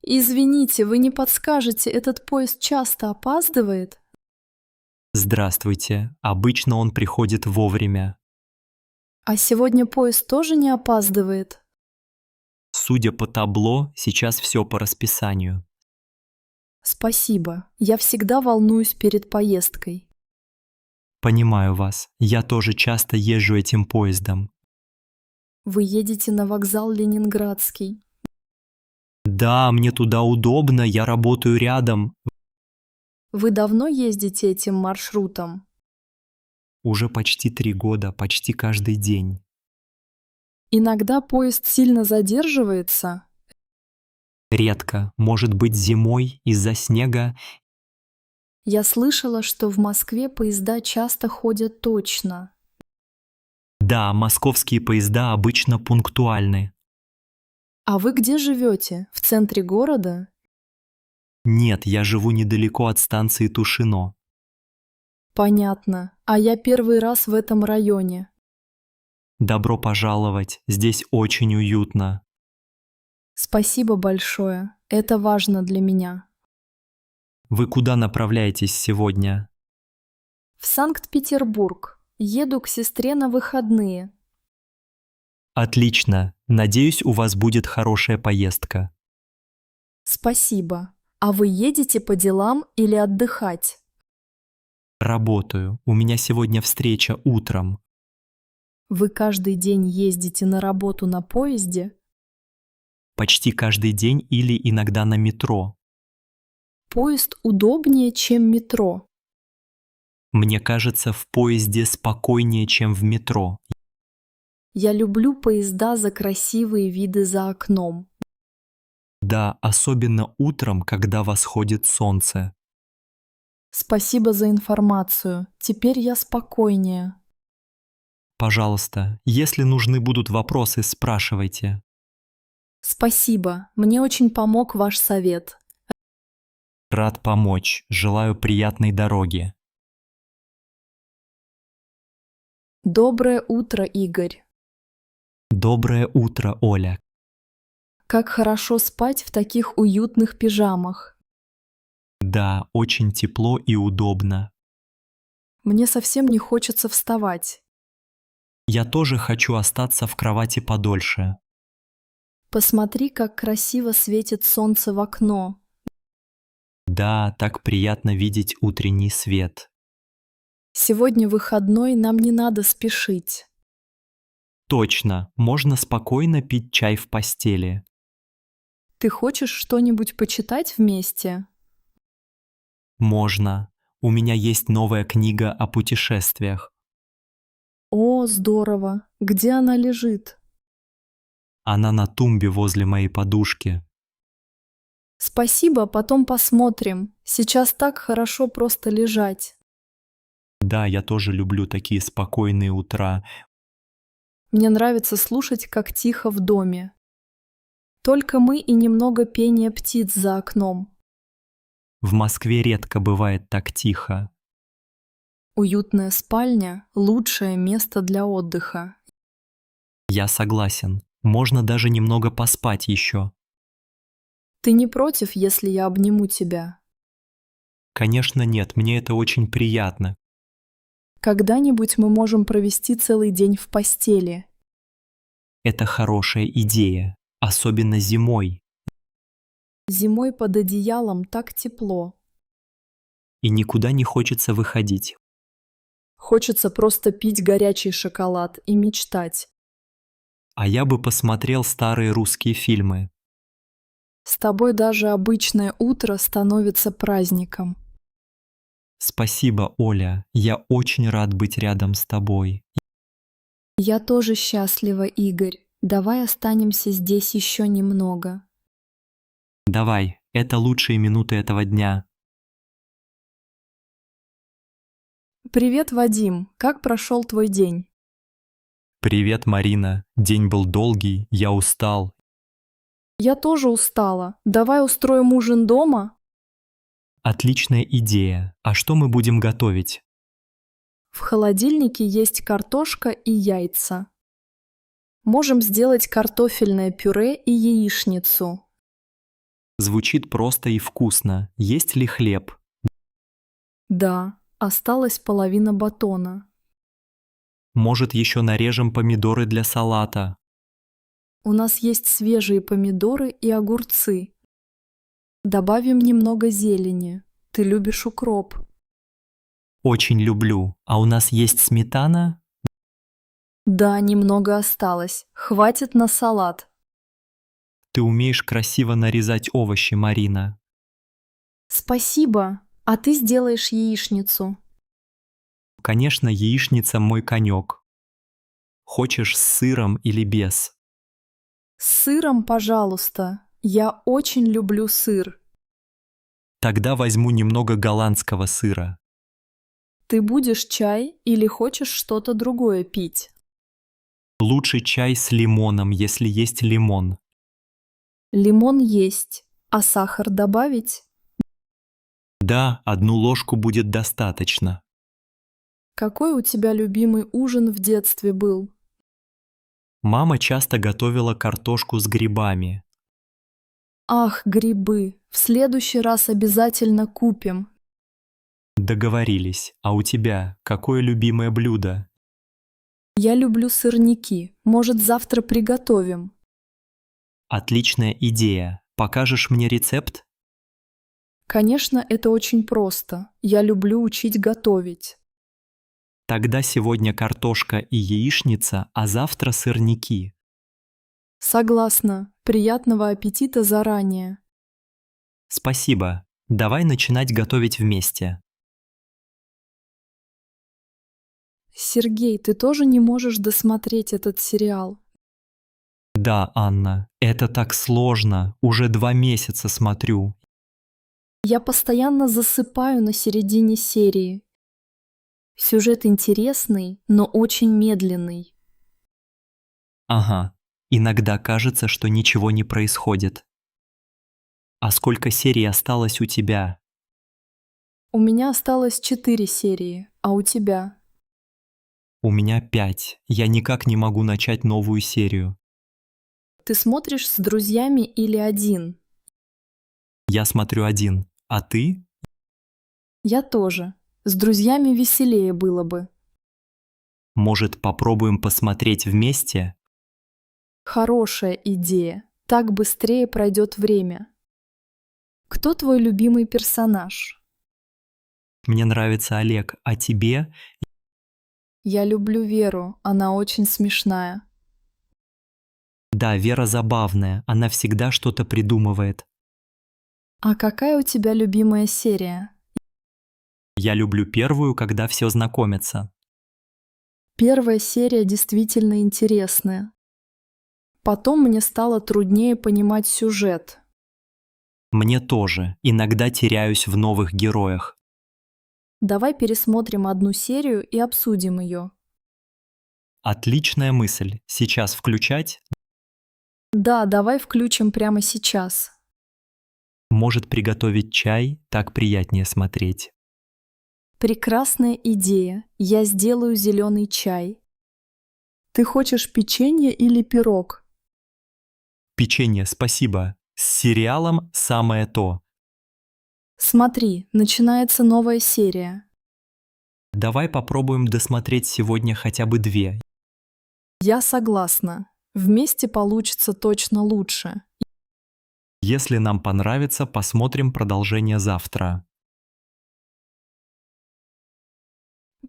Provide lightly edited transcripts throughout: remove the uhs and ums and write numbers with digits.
Извините, вы не подскажете, этот поезд часто опаздывает? Здравствуйте. Обычно он приходит вовремя. А сегодня поезд тоже не опаздывает? Судя по табло, сейчас все по расписанию. Спасибо. Я всегда волнуюсь перед поездкой. Понимаю вас. Я тоже часто езжу этим поездом. Вы едете на вокзал Ленинградский. Да, мне туда удобно, я работаю рядом. Вы давно ездите этим маршрутом? Уже почти 3 года, почти каждый день. Иногда поезд сильно задерживается. Редко, может быть зимой из-за снега. Я слышала, что в Москве поезда часто ходят точно. Да, московские поезда обычно пунктуальны. А вы где живете? В центре города? Нет, я живу недалеко от станции Тушино. Понятно. А я первый раз в этом районе. Добро пожаловать, здесь очень уютно. Спасибо большое. Это важно для меня. Вы куда направляетесь сегодня? В Санкт-Петербург. Еду к сестре на выходные. Отлично. Надеюсь, у вас будет хорошая поездка. Спасибо. А вы едете по делам или отдыхать? Работаю. У меня сегодня встреча утром. Вы каждый день ездите на работу на поезде? Почти каждый день или иногда на метро. Поезд удобнее, чем метро. Мне кажется, в поезде спокойнее, чем в метро. Я люблю поезда за красивые виды за окном. Да, особенно утром, когда восходит солнце. Спасибо за информацию. Теперь я спокойнее. Пожалуйста, если нужны будут вопросы, спрашивайте. Спасибо. Мне очень помог ваш совет. Рад помочь. Желаю приятной дороги. Доброе утро, Игорь. Доброе утро, Оля. Как хорошо спать в таких уютных пижамах. Да, очень тепло и удобно. Мне совсем не хочется вставать. Я тоже хочу остаться в кровати подольше. Посмотри, как красиво светит солнце в окно. Да, так приятно видеть утренний свет. Сегодня выходной, нам не надо спешить. Точно, можно спокойно пить чай в постели. Ты хочешь что-нибудь почитать вместе? Можно. У меня есть новая книга о путешествиях. О, здорово. Где она лежит? Она на тумбе возле моей подушки. Спасибо, потом посмотрим. Сейчас так хорошо просто лежать. Да, я тоже люблю такие спокойные утра. Мне нравится слушать, как тихо в доме. Только мы и немного пения птиц за окном. В Москве редко бывает так тихо. Уютная спальня– лучшее место для отдыха. Я согласен. Можно даже немного поспать еще. Ты не против, если я обниму тебя? Конечно, нет, мне это очень приятно. Когда-нибудь мы можем провести целый день в постели. Это хорошая идея, особенно зимой. Зимой под одеялом так тепло. И никуда не хочется выходить. Хочется просто пить горячий шоколад и мечтать. А я бы посмотрел старые русские фильмы. С тобой даже обычное утро становится праздником. Спасибо, Оля. Я очень рад быть рядом с тобой. Я тоже счастлива, Игорь. Давай останемся здесь еще немного. Давай, это лучшие минуты этого дня. Привет, Вадим. Как прошел твой день? Привет, Марина. День был долгий, я устал. Я тоже устала. Давай устроим ужин дома? Отличная идея. А что мы будем готовить? В холодильнике есть картошка и яйца. Можем сделать картофельное пюре и яичницу. Звучит просто и вкусно. Есть ли хлеб? Да, осталась половина батона. Может, еще нарежем помидоры для салата? У нас есть свежие помидоры и огурцы. Добавим немного зелени. Ты любишь укроп. Очень люблю. А у нас есть сметана? Да, немного осталось. Хватит на салат. Ты умеешь красиво нарезать овощи, Марина. Спасибо. А ты сделаешь яичницу. Конечно, яичница мой конек. Хочешь с сыром или без? С сыром, пожалуйста. Я очень люблю сыр. Тогда возьму немного голландского сыра. Ты будешь чай или хочешь что-то другое пить? Лучше чай с лимоном, если есть лимон. Лимон есть. А сахар добавить? Да, 1 ложку будет достаточно. Какой у тебя любимый ужин в детстве был? Мама часто готовила картошку с грибами. Ах, грибы. В следующий раз обязательно купим. Договорились. А у тебя какое любимое блюдо? Я люблю сырники. Может, завтра приготовим? Отличная идея. Покажешь мне рецепт? Конечно, это очень просто. Я люблю учить готовить. Тогда сегодня картошка и яичница, а завтра сырники. Согласна. Приятного аппетита заранее. Спасибо. Давай начинать готовить вместе. Сергей, ты тоже не можешь досмотреть этот сериал. Да, Анна, это так сложно. Уже 2 месяца смотрю. Я постоянно засыпаю на середине серии. Сюжет интересный, но очень медленный. Ага. Иногда кажется, что ничего не происходит. А сколько серий осталось у тебя? У меня осталось 4 серии, а у тебя? У меня 5. Я никак не могу начать новую серию. Ты смотришь с друзьями или один? Я смотрю один. А ты? Я тоже. С друзьями веселее было бы. Может, попробуем посмотреть вместе? Хорошая идея. Так быстрее пройдет время. Кто твой любимый персонаж? Мне нравится Олег, а тебе? Я люблю Веру, она очень смешная. Да, Вера забавная, она всегда что-то придумывает. А какая у тебя любимая серия? Я люблю первую, когда все знакомятся. Первая серия действительно интересная. Потом мне стало труднее понимать сюжет. Мне тоже. Иногда теряюсь в новых героях. Давай пересмотрим одну серию и обсудим ее. Отличная мысль. Сейчас включать? Да, давай включим прямо сейчас. Может приготовить чай, так приятнее смотреть. Прекрасная идея. Я сделаю зеленый чай. Ты хочешь печенье или пирог? Печенье, спасибо. С сериалом самое то. Смотри, начинается новая серия. Давай попробуем досмотреть сегодня хотя бы 2. Я согласна. Вместе получится точно лучше. Если нам понравится, посмотрим продолжение завтра.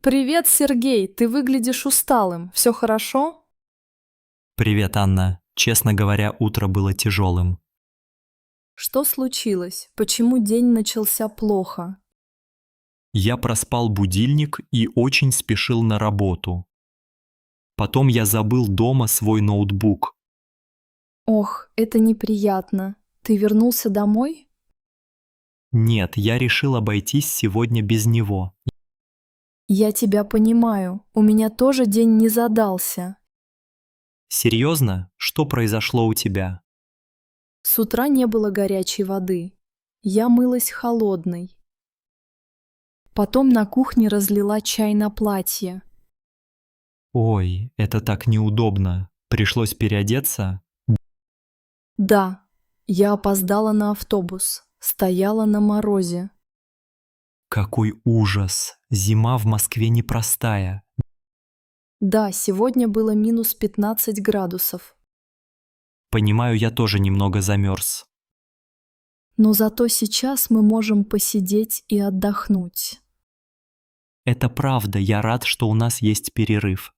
Привет, Сергей, ты выглядишь усталым. Все хорошо? Привет, Анна. Честно говоря, утро было тяжелым. Что случилось? Почему день начался плохо? Я проспал будильник и очень спешил на работу. Потом я забыл дома свой ноутбук. Ох, это неприятно. Ты вернулся домой? Нет, я решил обойтись сегодня без него. Я тебя понимаю. У меня тоже день не задался. Серьезно? Что произошло у тебя? С утра не было горячей воды. Я мылась холодной. Потом на кухне разлила чай на платье. Ой, это так неудобно. Пришлось переодеться? Да, Я опоздала на автобус, стояла на морозе. Какой ужас! Зима в Москве непростая. Да, сегодня было минус 15 градусов. Понимаю, я тоже немного замерз. Но зато сейчас мы можем посидеть и отдохнуть. Это правда, я рад, что у нас есть перерыв.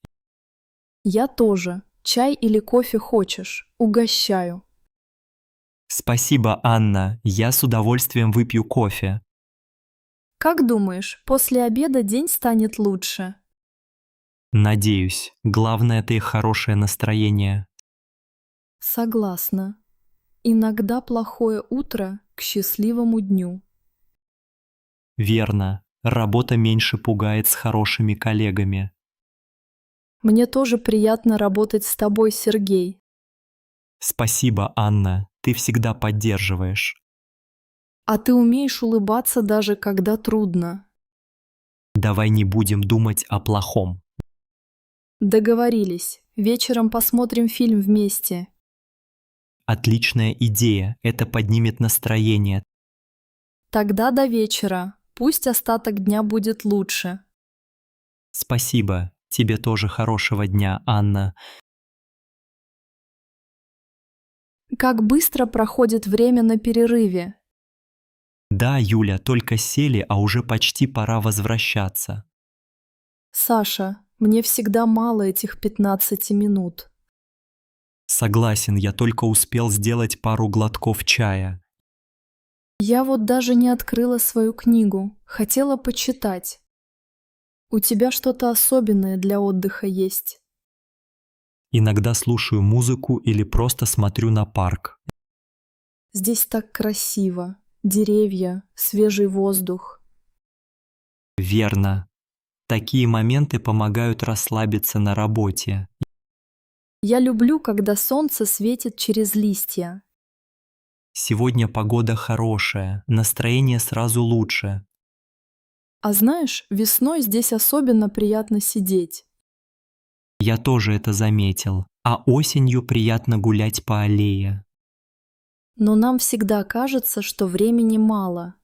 Я тоже. Чай или кофе хочешь? Угощаю. Спасибо, Анна, я с удовольствием выпью кофе. Как думаешь, после обеда день станет лучше? Надеюсь, главное это их хорошее настроение. Согласна. Иногда плохое утро к счастливому дню. Верно, работа меньше пугает с хорошими коллегами. Мне тоже приятно работать с тобой, Сергей. Спасибо, Анна, ты всегда поддерживаешь. А ты умеешь улыбаться даже когда трудно. Давай не будем думать о плохом. Договорились. Вечером посмотрим фильм вместе. Отличная идея, это поднимет настроение. Тогда до вечера. Пусть остаток дня будет лучше. Спасибо, тебе тоже хорошего дня, Анна. Как быстро проходит время на перерыве. Да, Юля, только сели, а уже почти пора возвращаться. Саша, мне всегда мало этих 15 минут. Согласен, я только успел сделать пару глотков чая. Я вот даже не открыла свою книгу. Хотела почитать. У тебя что-то особенное для отдыха есть? Иногда слушаю музыку или просто смотрю на парк. Здесь так красиво. Деревья, свежий воздух. Верно. Такие моменты помогают расслабиться на работе. Я люблю, когда солнце светит через листья. Сегодня погода хорошая, настроение сразу лучше. А знаешь, весной здесь особенно приятно сидеть. Я тоже это заметил. А осенью приятно гулять по аллее. Но нам всегда кажется, что времени мало.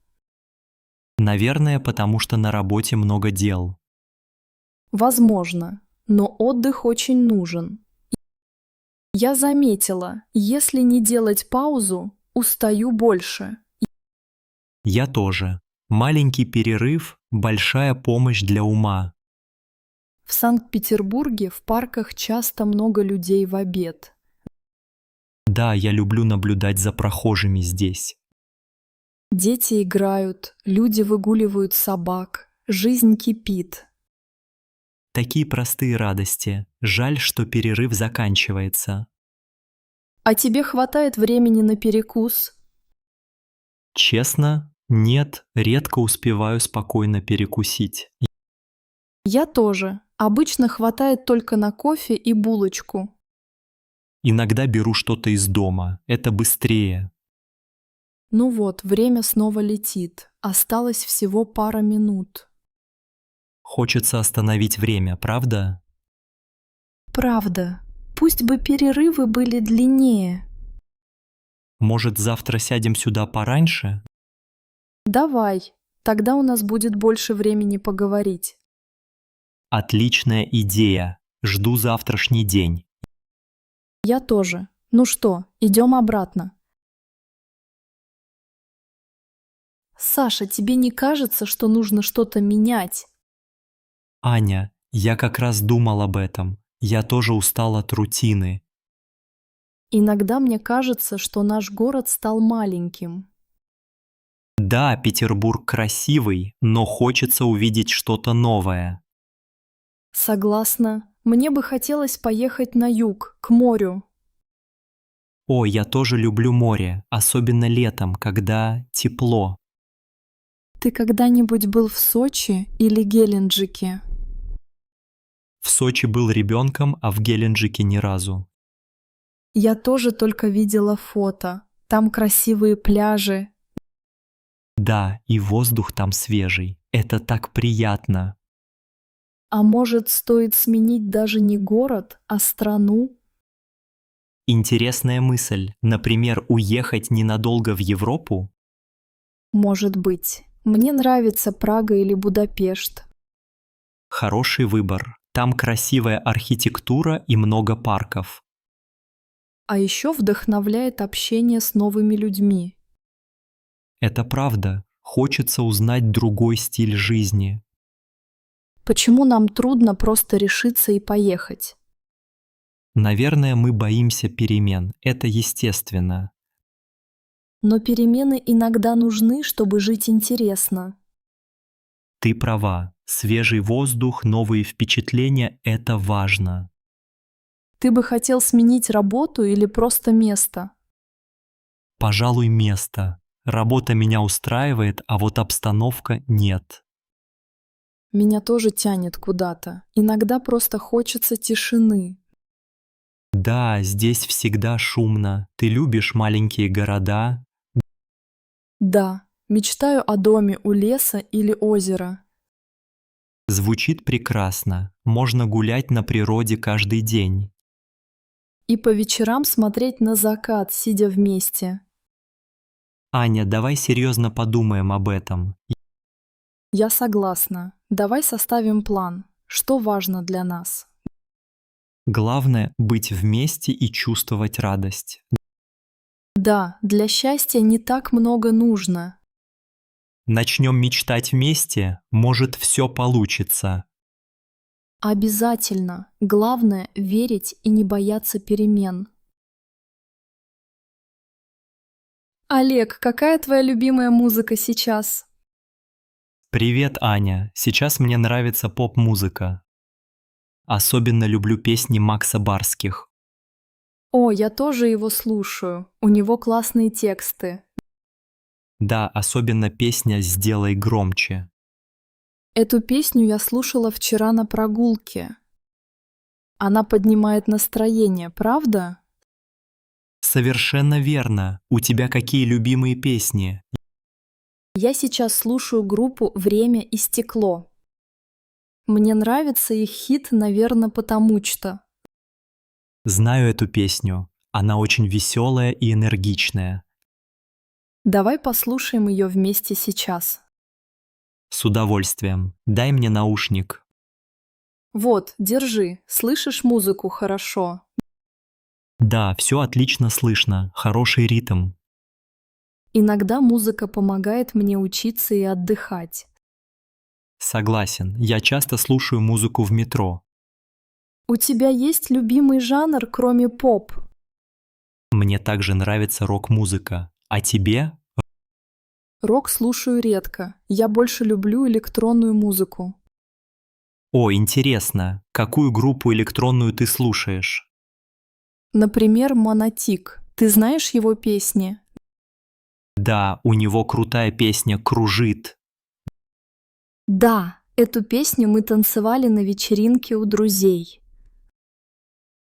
Наверное, потому что на работе много дел. Возможно, но отдых очень нужен. Я заметила, если не делать паузу, устаю больше. Я тоже. Маленький перерыв – большая помощь для ума. В Санкт-Петербурге в парках часто много людей в обед. Да, я люблю наблюдать за прохожими здесь. Дети играют, люди выгуливают собак, жизнь кипит. Такие простые радости. Жаль, что перерыв заканчивается. А тебе хватает времени на перекус? Честно, нет, редко успеваю спокойно перекусить. Я тоже. Обычно хватает только на кофе и булочку. Иногда беру что-то из дома. Это быстрее. Ну вот, время снова летит. Осталось всего пара минут. Хочется остановить время, правда? Правда. Пусть бы перерывы были длиннее. Может, завтра сядем сюда пораньше? Давай. Тогда у нас будет больше времени поговорить. Отличная идея. Жду завтрашний день. Я тоже. Ну что, идем обратно. Саша, тебе не кажется, что нужно что-то менять? Аня, я как раз думал об этом. Я тоже устал от рутины. Иногда мне кажется, что наш город стал маленьким. Да, Петербург красивый, но хочется увидеть что-то новое. Согласна. Мне бы хотелось поехать на юг, к морю. О, я тоже люблю море, особенно летом, когда тепло. Ты когда-нибудь был в Сочи или Геленджике? В Сочи был ребенком, а в Геленджике ни разу. Я тоже только видела фото. Там красивые пляжи. Да, и воздух там свежий. Это так приятно. А может, стоит сменить даже не город, а страну? Интересная мысль, например, уехать ненадолго в Европу? Может быть. Мне нравится Прага или Будапешт. Хороший выбор. Там красивая архитектура и много парков. А еще вдохновляет общение с новыми людьми. Это правда. Хочется узнать другой стиль жизни. Почему нам трудно просто решиться и поехать? Наверное, мы боимся перемен. Это естественно. Но перемены иногда нужны, чтобы жить интересно. Ты права. Свежий воздух, новые впечатления – это важно. Ты бы хотел сменить работу или просто место? Пожалуй, место. Работа меня устраивает, а вот обстановка нет. Меня тоже тянет куда-то. Иногда просто хочется тишины. Да, здесь всегда шумно. Ты любишь маленькие города? Да, мечтаю о доме у леса или озера. Звучит прекрасно. Можно гулять на природе каждый день. И по вечерам смотреть на закат, сидя вместе. Аня, давай серьезно подумаем об этом. Я согласна. Давай составим план. Что важно для нас? Главное – быть вместе и чувствовать радость. Да, для счастья не так много нужно. Начнем мечтать вместе, может, все получится. Обязательно. Главное – верить и не бояться перемен. Олег, какая твоя любимая музыка сейчас? Привет, Аня. Сейчас мне нравится поп-музыка. Особенно люблю песни Макса Барских. О, я тоже его слушаю. У него классные тексты. Да, особенно песня «Сделай громче». Эту песню я слушала вчера на прогулке. Она поднимает настроение, правда? Совершенно верно. У тебя какие любимые песни? Я сейчас слушаю группу «Время и стекло». Мне нравится их хит, наверное, потому что. Знаю эту песню. Она очень веселая и энергичная. Давай послушаем ее вместе сейчас. С удовольствием. Дай мне наушник. Вот, держи. Слышишь музыку хорошо? Да, все отлично слышно. Хороший ритм. Иногда музыка помогает мне учиться и отдыхать. Согласен. Я часто слушаю музыку в метро. У тебя есть любимый жанр, кроме поп? Мне также нравится рок-музыка. А тебе? Рок слушаю редко. Я больше люблю электронную музыку. О, интересно. Какую группу электронную ты слушаешь? Например, Монатик. Ты знаешь его песни? Да, у него крутая песня «Кружит». Да, эту песню мы танцевали на вечеринке у друзей.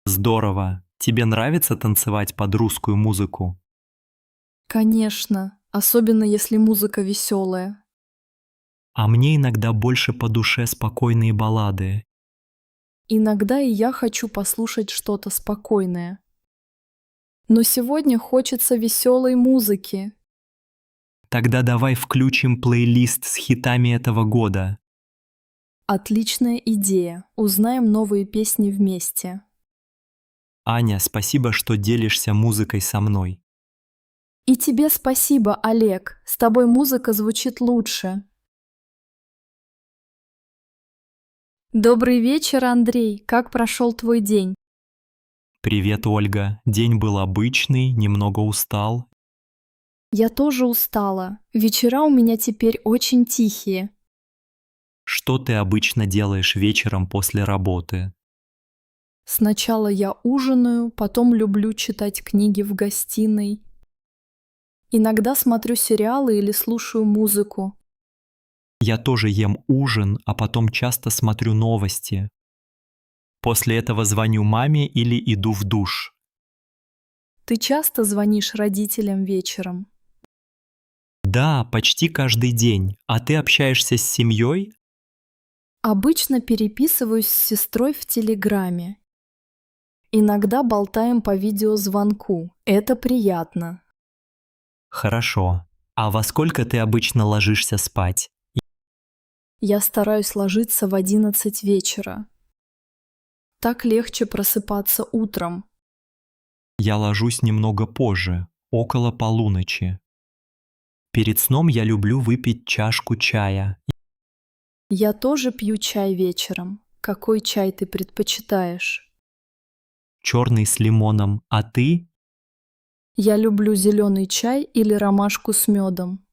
Здорово. Тебе нравится танцевать под русскую музыку? Конечно, особенно если музыка веселая. А мне иногда больше по душе спокойные баллады. Иногда и я хочу послушать что-то спокойное. Но сегодня хочется веселой музыки. Тогда давай включим плейлист с хитами этого года. Отличная идея. Узнаем новые песни вместе. Аня, спасибо, что делишься музыкой со мной. И тебе спасибо, Олег. С тобой музыка звучит лучше. Добрый вечер, Андрей. Как прошел твой день? Привет, Ольга. День был обычный, немного устал. Я тоже устала. Вечера у меня теперь очень тихие. Что ты обычно делаешь вечером после работы? Сначала я ужинаю, потом люблю читать книги в гостиной. Иногда смотрю сериалы или слушаю музыку. Я тоже ем ужин, а потом часто смотрю новости. После этого звоню маме или иду в душ. Ты часто звонишь родителям вечером? Да, почти каждый день. А ты общаешься с семьей? Обычно переписываюсь с сестрой в Телеграме. Иногда болтаем по видеозвонку. Это приятно. Хорошо. А во сколько ты обычно ложишься спать? Я стараюсь ложиться в 11 вечера. Так легче просыпаться утром. Я ложусь немного позже, около полуночи. Перед сном я люблю выпить чашку чая. Я тоже пью чай вечером. Какой чай ты предпочитаешь? Черный с лимоном, а ты? Я люблю зеленый чай или ромашку с медом.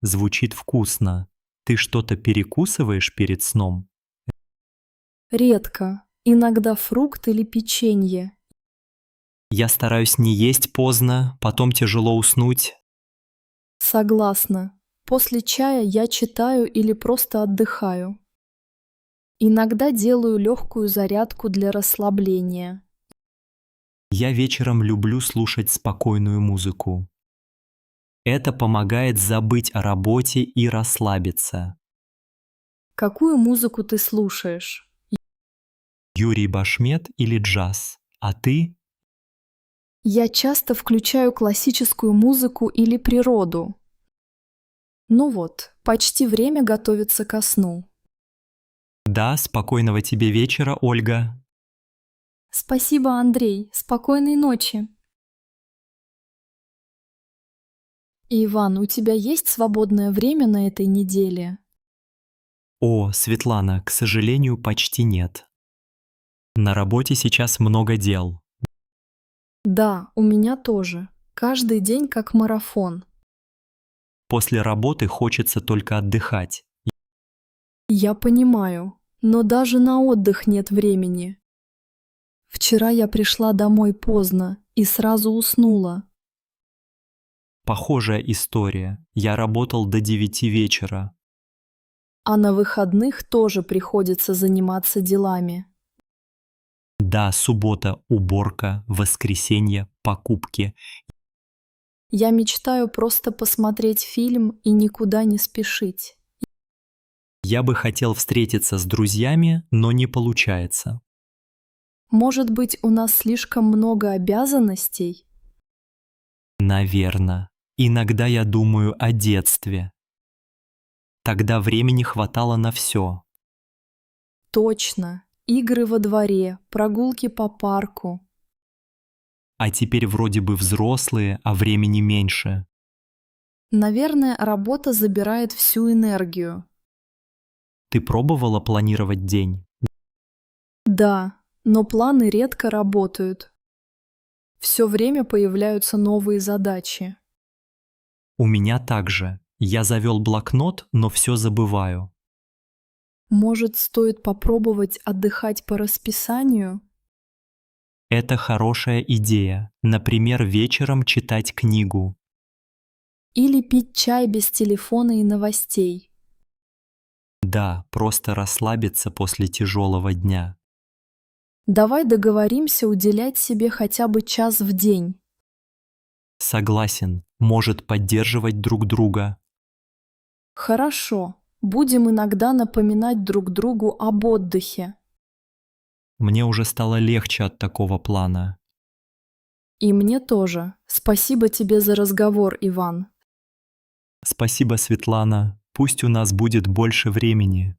Звучит вкусно. Ты что-то перекусываешь перед сном? Редко. Иногда фрукт или печенье. Я стараюсь не есть поздно, потом тяжело уснуть. Согласна. После чая я читаю или просто отдыхаю. Иногда делаю легкую зарядку для расслабления. Я вечером люблю слушать спокойную музыку. Это помогает забыть о работе и расслабиться. Какую музыку ты слушаешь? Юрий Башмет или джаз? А ты? Я часто включаю классическую музыку или природу. Ну вот, почти время готовиться ко сну. Да, спокойного тебе вечера, Ольга. Спасибо, Андрей. Спокойной ночи. Иван, у тебя есть свободное время на этой неделе? О, Светлана, к сожалению, почти нет. На работе сейчас много дел. Да, у меня тоже. Каждый день как марафон. После работы хочется только отдыхать. Я понимаю, но даже на отдых нет времени. Вчера я пришла домой поздно и сразу уснула. Похожая история. Я работал до 9 вечера. А на выходных тоже приходится заниматься делами. Да, суббота, уборка, воскресенье, покупки. Я мечтаю просто посмотреть фильм и никуда не спешить. Я бы хотел встретиться с друзьями, но не получается. Может быть, у нас слишком много обязанностей? Наверно. Иногда я думаю о детстве. Тогда времени хватало на все. Точно. Игры во дворе, прогулки по парку. А теперь вроде бы взрослые, а времени меньше. Наверное, работа забирает всю энергию. Ты пробовала планировать день? Да, но планы редко работают. Все время появляются новые задачи. У меня также. Я завел блокнот, но все забываю. Может, стоит попробовать отдыхать по расписанию? Это хорошая идея. Например, вечером читать книгу. Или пить чай без телефона и новостей? Да, просто расслабиться после тяжелого дня. Давай договоримся уделять себе хотя бы час в день. Согласен, может поддерживать друг друга. Хорошо, будем иногда напоминать друг другу об отдыхе. Мне уже стало легче от такого плана. И мне тоже. Спасибо тебе за разговор, Иван. Спасибо, Светлана. Пусть у нас будет больше времени.